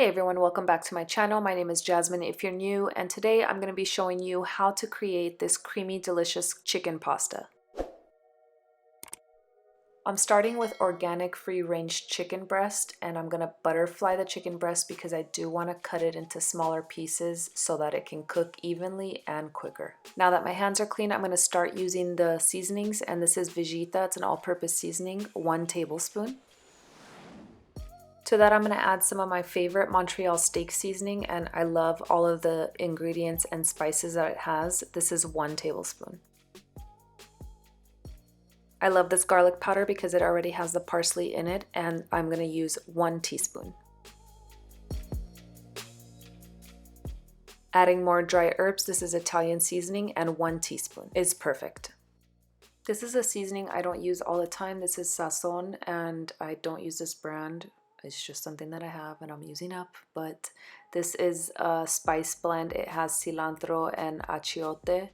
Hey everyone, welcome back to my channel. My name is Jasmine if you're new, and today I'm going to be showing you how to create this creamy, delicious chicken pasta. I'm starting with organic free-range chicken breast, and I'm going to butterfly the chicken breast because I do want to cut it into smaller pieces so that it can cook evenly and quicker. Now that my hands are clean, I'm going to start using the seasonings, and this is Vegeta. It's an all-purpose seasoning, 1 tablespoon. To that, I'm going to add some of my favorite Montreal steak seasoning, and I love all of the ingredients and spices that it has. This is 1 tablespoon. I love this garlic powder because it already has the parsley in it, and I'm going to use 1 teaspoon. Adding more dry herbs, this is Italian seasoning, and 1 teaspoon is perfect. This is a seasoning I don't use all the time. This is Sazon, and I don't use this brand. It's just something that I have and I'm using up, but this is a spice blend. It has cilantro and achiote.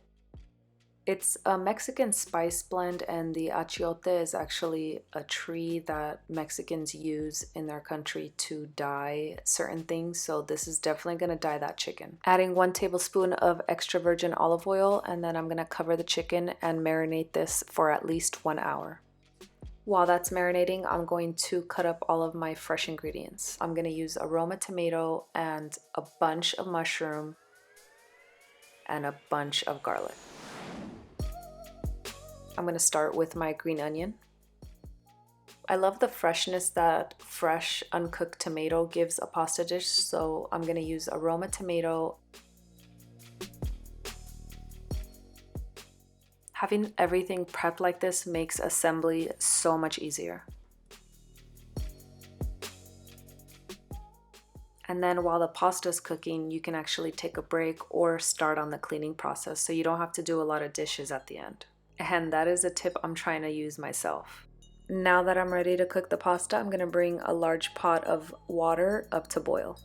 It's a Mexican spice blend, and the achiote is actually a tree that Mexicans use in their country to dye certain things, so this is definitely going to dye that chicken. Adding 1 tablespoon of extra virgin olive oil, and then I'm going to cover the chicken and marinate this for at least 1 hour. While that's marinating, I'm going to cut up all of my fresh ingredients. I'm going to use aroma tomato and a bunch of mushroom and a bunch of garlic. I'm going to start with my green onion. I love the freshness that fresh uncooked tomato gives a pasta dish, so I'm going to use aroma tomato. Having everything prepped like this makes assembly so much easier. And then while the pasta is cooking, you can actually take a break or start on the cleaning process, so you don't have to do a lot of dishes at the end. And that is a tip I'm trying to use myself. Now that I'm ready to cook the pasta, I'm going to bring a large pot of water up to boil.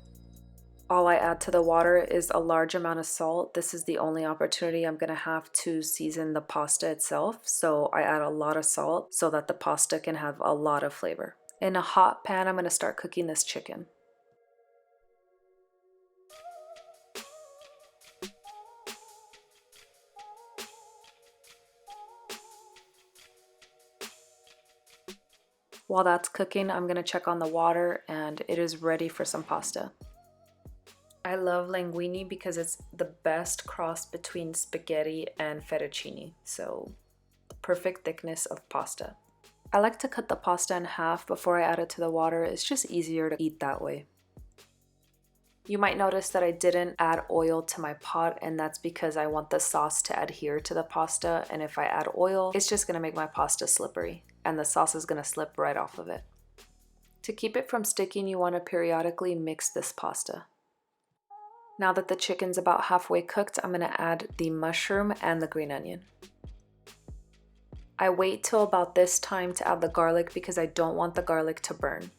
All I add to the water is a large amount of salt. This is the only opportunity I'm going to have to season the pasta itself, so I add a lot of salt so that the pasta can have a lot of flavor. In a hot pan, I'm going to start cooking this chicken. While that's cooking, I'm going to check on the water, and it is ready for some pasta. I love linguine because it's the best cross between spaghetti and fettuccine, so the perfect thickness of pasta. I like to cut the pasta in half before I add it to the water. It's just easier to eat that way. You might notice that I didn't add oil to my pot, and that's because I want the sauce to adhere to the pasta, and if I add oil, it's just going to make my pasta slippery, and the sauce is going to slip right off of it. To keep it from sticking, you want to periodically mix this pasta. Now that the chicken's about halfway cooked, I'm going to add the mushroom and the green onion. I wait till about this time to add the garlic because I don't want the garlic to burn.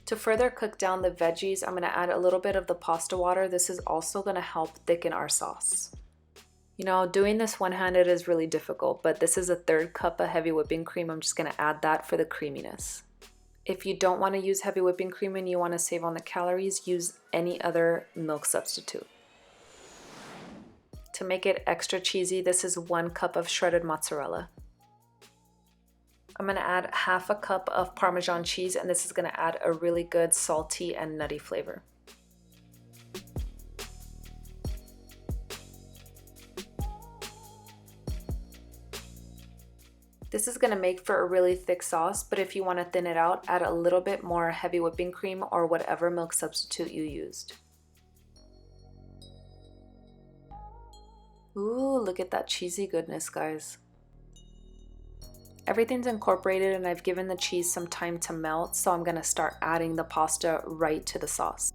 To further cook down the veggies, I'm going to add a little bit of the pasta water. This is also going to help thicken our sauce. You know, doing this one-handed is really difficult, but this is a 1/3 cup of heavy whipping cream. I'm just going to add that for the creaminess. If you don't want to use heavy whipping cream and you want to save on the calories, use any other milk substitute. To make it extra cheesy, this is 1 cup of shredded mozzarella. I'm going to add half a cup of Parmesan cheese, and this is going to add a really good salty and nutty flavor. This is going to make for a really thick sauce, but if you want to thin it out, add a little bit more heavy whipping cream or whatever milk substitute you used. Ooh, look at that cheesy goodness, guys. Everything's incorporated, and I've given the cheese some time to melt, so I'm going to start adding the pasta right to the sauce.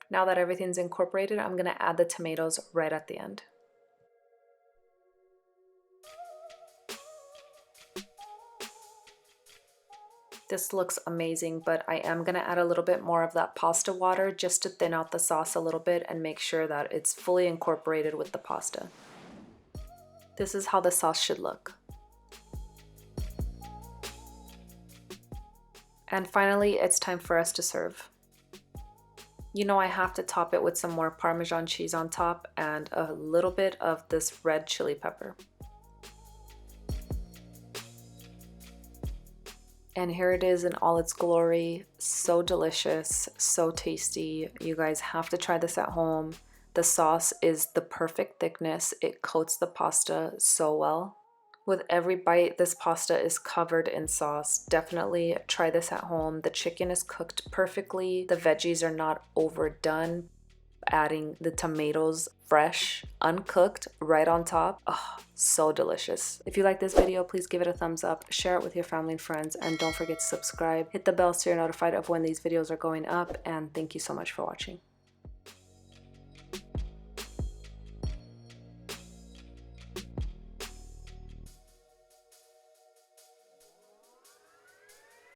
Now that everything's incorporated, I'm going to add the tomatoes right at the end. This looks amazing, but I am gonna add a little bit more of that pasta water just to thin out the sauce a little bit and make sure that it's fully incorporated with the pasta. This is how the sauce should look. And finally, it's time for us to serve. You know I have to top it with some more Parmesan cheese on top and a little bit of this red chili pepper. And here it is in all its glory. So delicious, so tasty. You guys have to try this at home. The sauce is the perfect thickness. It coats the pasta so well. With every bite, this pasta is covered in sauce. Definitely try this at home. The chicken is cooked perfectly. The veggies are not overdone. Adding the tomatoes fresh, uncooked, right on top. Oh, so delicious. If you like this video, please give it a thumbs up, share it with your family and friends, and don't forget to subscribe. Hit the bell so you're notified of when these videos are going up, and thank you so much for watching.